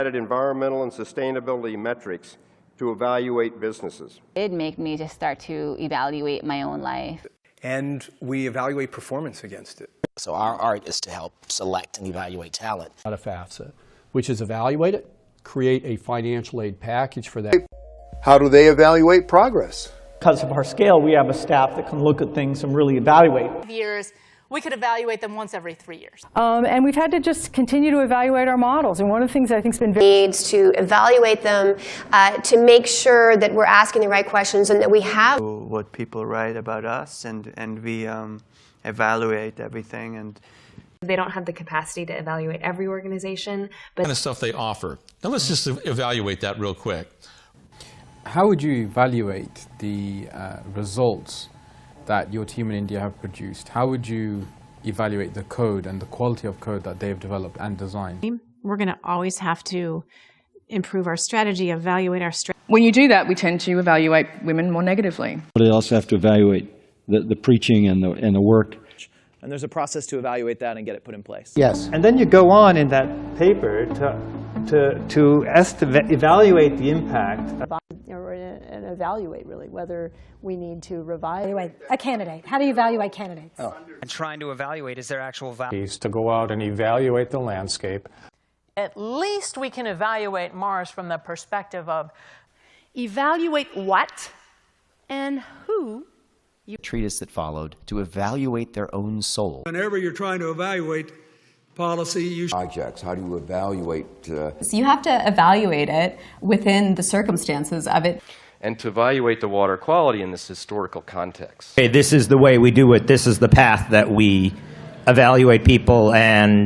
Environmental and sustainability metrics to evaluate businesses. It made me just start to evaluate my own life. And we evaluate performance against it. So our art is to help select and evaluate talent. Out of FAFSA, which is evaluate it, create a financial aid package for that. How do they evaluate progress? Because of our scale, we have a staff that can look at things and really evaluate. Years, we could evaluate them once every 3 years. And we've had to just continue to evaluate our models. And one of the things I think has been needs to evaluate them to make sure that we're asking the right questions and that we have what people write about us, and we evaluate everything. And they don't have the capacity to evaluate every organization, but kind of stuff they offer. Now let's just evaluate that real quick. How would you evaluate the results that your team in India have produced? How would you evaluate the code and the quality of code that they've developed and designed? We're going to always have to improve our strategy, evaluate our strategy. When you do that, we tend to evaluate women more negatively. But they also have to evaluate the preaching and the work. And there's a process to evaluate that and get it put in place. Yes. And then you go on in that paper to evaluate the impact. and evaluate really whether we need to evaluate a candidate. How do you evaluate candidates? And trying to evaluate, is there actual value? To go out and evaluate the landscape. At least we can evaluate Mars from the perspective of evaluate what and who. Treatise that followed to evaluate their own soul. Whenever you're trying to evaluate policy, you projects. How do you evaluate? So you have to evaluate it within the circumstances of it. And to evaluate the water quality in this historical context. Okay, this is the way we do it. This is the path that we evaluate people and